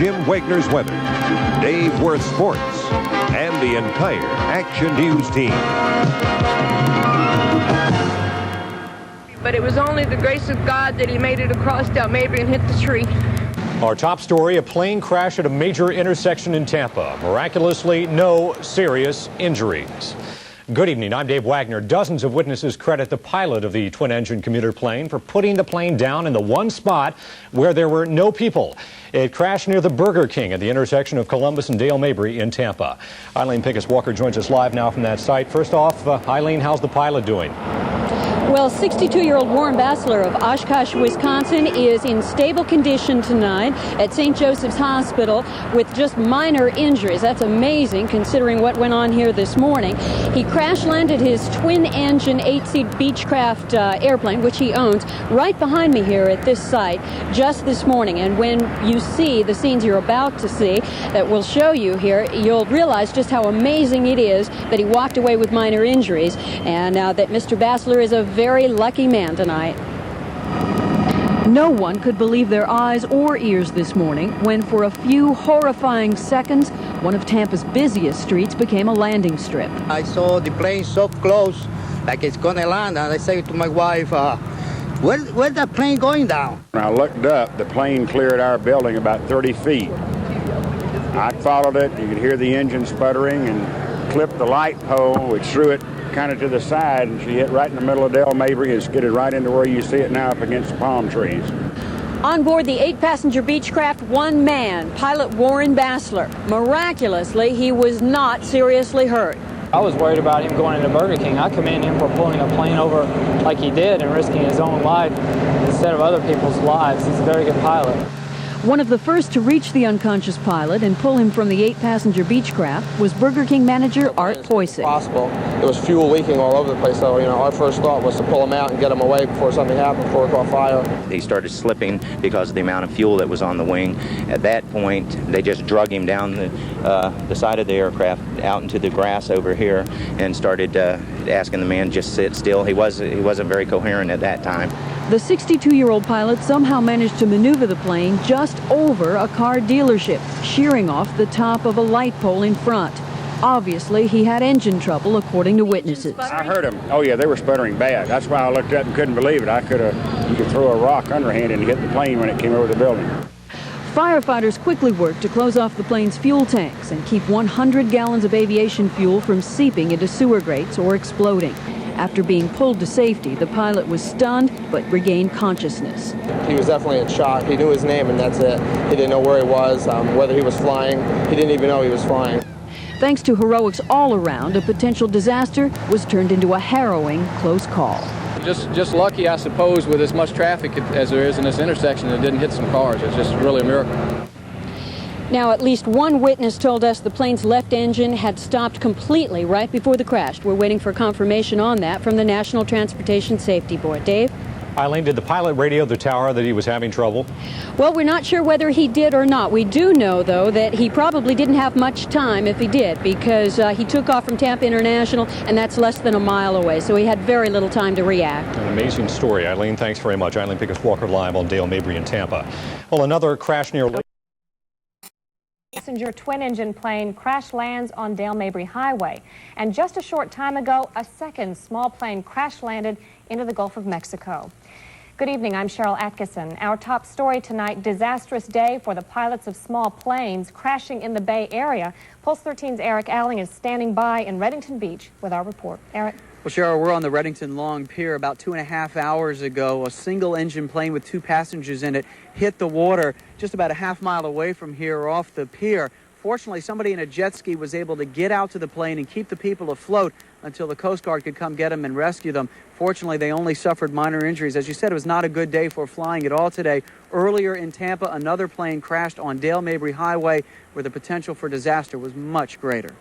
Jim Wagner's weather, Dave Worth sports, and the entire Action News team. But it was only the grace of God that he made it across Del Mabry and hit the tree. Our top story, a plane crash at a major intersection in Tampa. Miraculously, no serious injuries. Good evening, I'm Dave Wagner. Dozens of witnesses credit the pilot of the twin-engine commuter plane for putting the plane down in the one spot where there were no people. It crashed near the Burger King at the intersection of Columbus and Dale Mabry in Tampa. Eileen Pincus-Walker joins us live now from that site. First off, Eileen, how's the pilot doing? Well, 62-year-old Warren Bassler of Oshkosh, Wisconsin, is in stable condition tonight at St. Joseph's Hospital with just minor injuries. That's amazing considering what went on here this morning. He crash-landed his twin-engine 8-seat Beechcraft airplane, which he owns, right behind me here at this site just this morning. And when you see the scenes you're about to see that we'll show you here, you'll realize just how amazing it is that he walked away with minor injuries, and that Mr. Bassler is a very lucky man tonight. No one could believe their eyes or ears this morning when, for a few horrifying seconds, one of Tampa's busiest streets became a landing strip. I saw the plane so close, like it's gonna land, and I said to my wife, where's that plane going down? When I looked up, the plane cleared our building about 30 feet. I followed it. You could hear the engine sputtering and clipped the light pole, which threw it kind of to the side, and she hit right in the middle of Dale Mabry and skidded right into where you see it now up against the palm trees. On board the 8-passenger Beechcraft, one man, pilot Warren Bassler. Miraculously, he was not seriously hurt. I was worried about him going into Burger King. I commend him for pulling a plane over like he did and risking his own life instead of other people's lives. He's a very good pilot. One of the first to reach the unconscious pilot and pull him from the 8-passenger Beechcraft was Burger King manager Art Poisek. Possible. There was fuel leaking all over the place, so our first thought was to pull him out and get him away before something happened, before it caught fire. He started slipping because of the amount of fuel that was on the wing. At that point, they just drug him down the side of the aircraft out into the grass over here and started asking the man to just sit still. He wasn't very coherent at that time. The 62-year-old pilot somehow managed to maneuver the plane just over a car dealership, shearing off the top of a light pole in front. Obviously, he had engine trouble, according to witnesses. I heard them. Oh, yeah, they were sputtering bad. That's why I looked up and couldn't believe it. You could throw a rock underhand and hit the plane when it came over the building. Firefighters quickly worked to close off the plane's fuel tanks and keep 100 gallons of aviation fuel from seeping into sewer grates or exploding. After being pulled to safety, the pilot was stunned but regained consciousness. He was definitely in shock. He knew his name and that's it. He didn't know where he was, whether he was flying. He didn't even know he was flying. Thanks to heroics all around, a potential disaster was turned into a harrowing close call. Just lucky, I suppose, with as much traffic as there is in this intersection, it didn't hit some cars. It's just really a miracle. Now, at least one witness told us the plane's left engine had stopped completely right before the crash. We're waiting for confirmation on that from the National Transportation Safety Board. Dave? Eileen, did the pilot radio the tower that he was having trouble? Well, we're not sure whether he did or not. We do know, though, that he probably didn't have much time if he did, because he took off from Tampa International, and that's less than a mile away, so he had very little time to react. An amazing story, Eileen. Thanks very much. Eileen Pincus-Walker live on Dale Mabry in Tampa. Well, another crash near... Passenger twin-engine plane crash lands on Dale Mabry Highway. And just a short time ago, a second small plane crash landed into the Gulf of Mexico. Good evening, I'm Cheryl Atkinson. Our top story tonight, disastrous day for the pilots of small planes crashing in the Bay Area. Pulse 13's Eric Alling is standing by in Redington Beach with our report. Eric? Well, Cheryl, we're on the Redington Long Pier. About 2.5 hours ago, a single-engine plane with 2 passengers in it hit the water just about a half-mile away from here off the pier. Fortunately, somebody in a jet ski was able to get out to the plane and keep the people afloat until the Coast Guard could come get them and rescue them. Fortunately, they only suffered minor injuries. As you said, it was not a good day for flying at all today. Earlier in Tampa, another plane crashed on Dale Mabry Highway where the potential for disaster was much greater.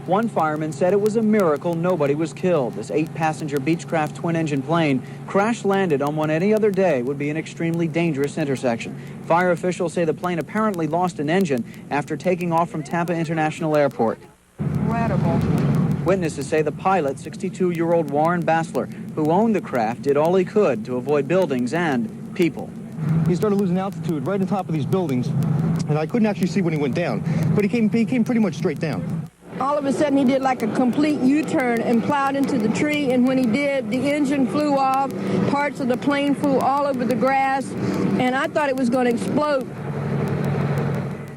One fireman said it was a miracle nobody was killed. This 8-passenger Beechcraft twin-engine plane crash-landed on what any other day would be an extremely dangerous intersection. Fire officials say the plane apparently lost an engine after taking off from Tampa International Airport. Incredible. Witnesses say the pilot, 62-year-old Warren Bassler, who owned the craft, did all he could to avoid buildings and people. He started losing altitude right on top of these buildings, and I couldn't actually see when he went down, but he came pretty much straight down. All of a sudden, he did like a complete U-turn and plowed into the tree, and when he did, the engine flew off, parts of the plane flew all over the grass, and I thought it was going to explode.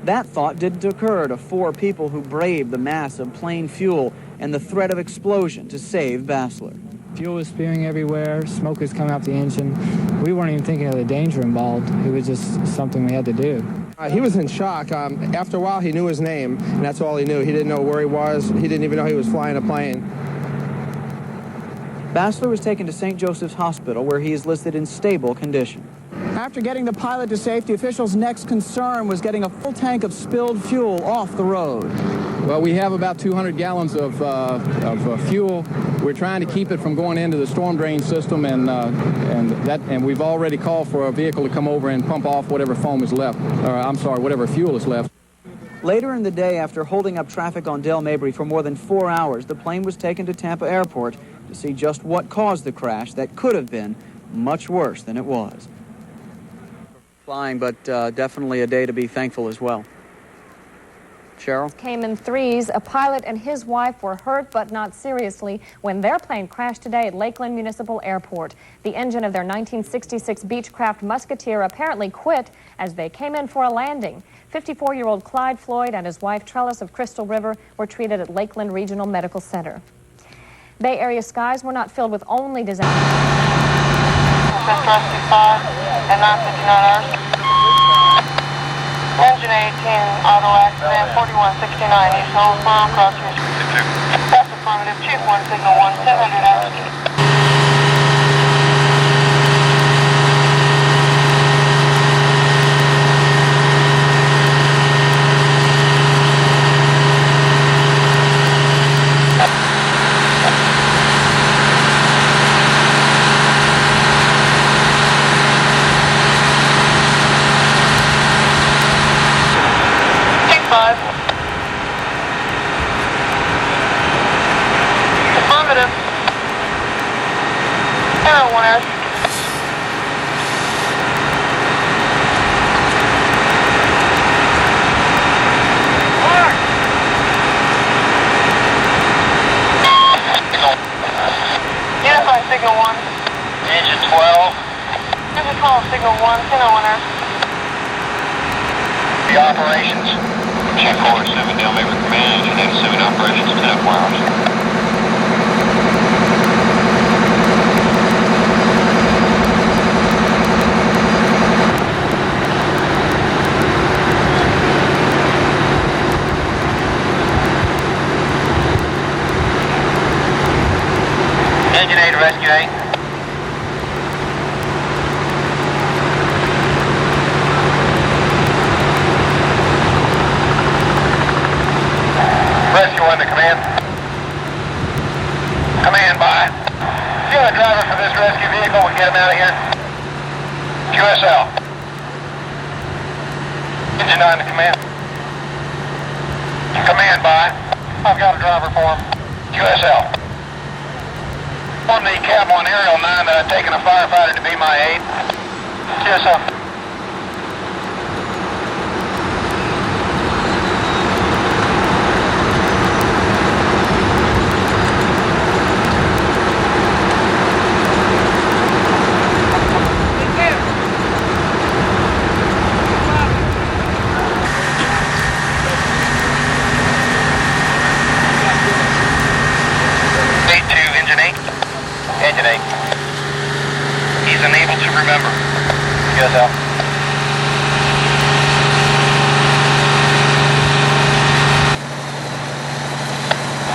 That thought didn't occur to 4 people who braved the mass of plane fuel and the threat of explosion to save Bassler. Fuel was spewing everywhere, smoke was coming out the engine. We weren't even thinking of the danger involved. It was just something we had to do. He was in shock. After a while, he knew his name, and that's all he knew. He didn't know where he was. He didn't even know he was flying a plane. Bassler was taken to St. Joseph's Hospital, where he is listed in stable condition. After getting the pilot to safety, officials' next concern was getting a full tank of spilled fuel off the road. Well, we have about 200 gallons of fuel. We're trying to keep it from going into the storm drain system, and we've already called for a vehicle to come over and pump off whatever foam is left, or I'm sorry, whatever fuel is left. Later in the day, after holding up traffic on Dale Mabry for more than 4 hours, the plane was taken to Tampa Airport to see just what caused the crash that could have been much worse than it was. Flying, but definitely a day to be thankful as well. Cheryl? Came in threes. A pilot and his wife were hurt, but not seriously, when their plane crashed today at Lakeland Municipal Airport. The engine of their 1966 Beechcraft Musketeer apparently quit as they came in for a landing. 54-year-old Clyde Floyd and his wife Trellis of Crystal River were treated at Lakeland Regional Medical Center. Bay Area skies were not filled with only disasters. And 959 hours. Engine 18, auto accident, 4169 East Hillsborough, crossing. That's affirmative, Chief 1, signal 1, 1000 hours. Affirmative. Arrow 1 hours. Unify signal 1. Engine 12. Engine 12, signal 1, 1001 hours. The operations. Chief 47 Dale Mabry Command, Engine 87 operations, 10 hours. Engine 8, rescue 8. Rescue 1 to command. Command by. If you have a driver for this rescue vehicle, we'll get him out of here. QSL. Engine 9 to command. Command by. I've got a driver for him. QSL. On the cab 1 aerial 9 that I've taken a firefighter to be my aide. QSL. Engine 8. He's unable to remember. QSL.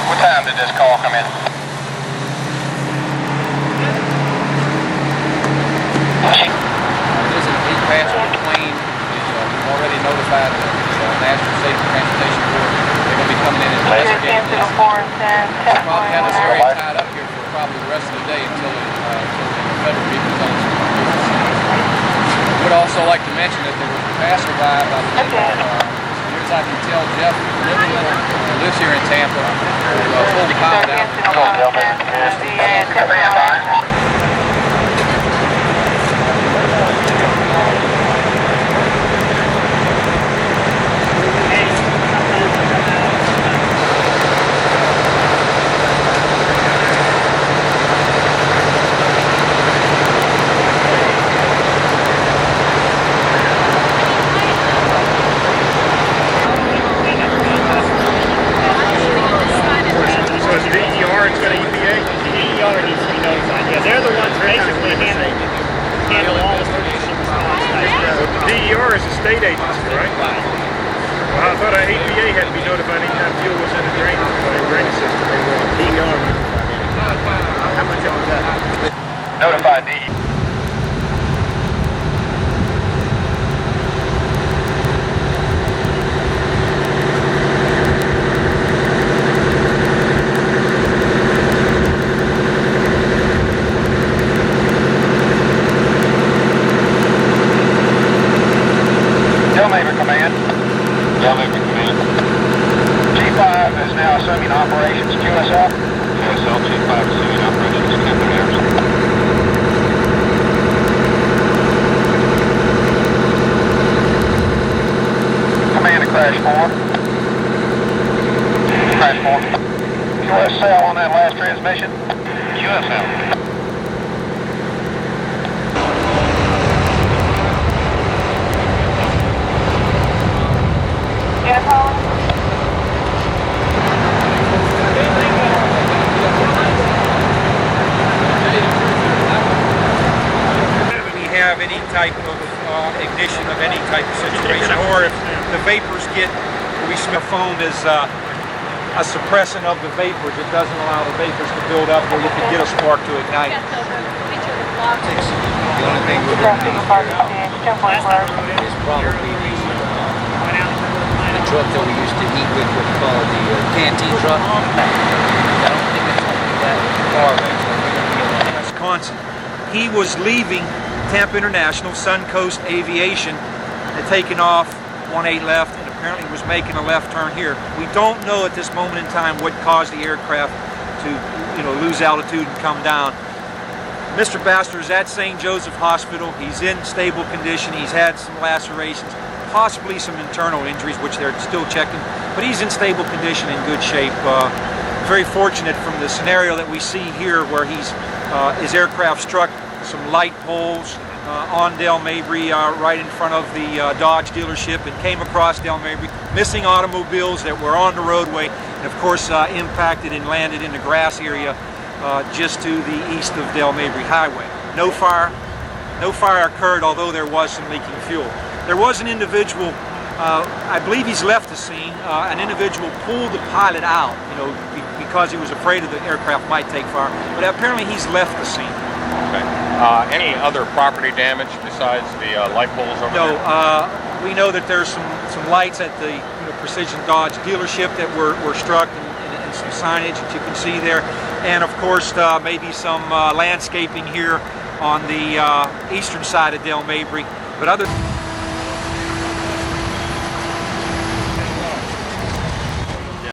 What time did this call come in? This is a passenger plane. We've already notified the National Safety Transportation Board. They're going to be coming in and investigating this. We'll probably have this area tied up here for probably the rest of the day until the federal vehicles on the I would also like to mention that there was a passerby about as near as I can tell, Jeff lives here in Tampa, pulled the pilot out. investigation. The DER is a state agency, right? Well, I thought our EPA had to be notified anytime fuel was in the drainage system. DER. How much was that? Notify DER. Delmabry Command. Delmabry Command. G5 is now assuming operations. QSL. QSL, G5 assuming operations. Captain Harrison. Command to crash 4. Crash 4. QSL on that last transmission. QSL. Have any type of ignition of any type of situation, or if the vapors get, we smell foam as a suppressant of the vapors. It doesn't allow the vapors to build up where you can get a spark to ignite. The only thing we're going to need is probably the truck that we used to eat with, what we call the canteen truck. I don't think it's going to be that far away. Wisconsin. He was leaving Tampa International, Suncoast Aviation, had taken off 18 left and apparently was making a left turn here. We don't know at this moment in time what caused the aircraft to, lose altitude and come down. Mr. Bassler is at St. Joseph Hospital. He's in stable condition. He's had some lacerations, possibly some internal injuries, which they're still checking, but he's in stable condition, in good shape. Very fortunate from the scenario that we see here, where his aircraft struck some light poles on Delmabry right in front of the Dodge dealership, and came across Delmabry, missing automobiles that were on the roadway, and of course impacted and landed in the grass area just to the east of Delmabry Highway. No fire occurred, although there was some leaking fuel. There was an individual, I believe he's left the scene, an individual pulled the pilot out, because he was afraid of the aircraft might take fire, but apparently he's left the scene. Okay. Any other property damage besides the light poles over there? No. We know that there's some lights at the Precision Dodge dealership that were struck, and some signage that you can see there, and of course maybe some landscaping here on the eastern side of Delmabry. But other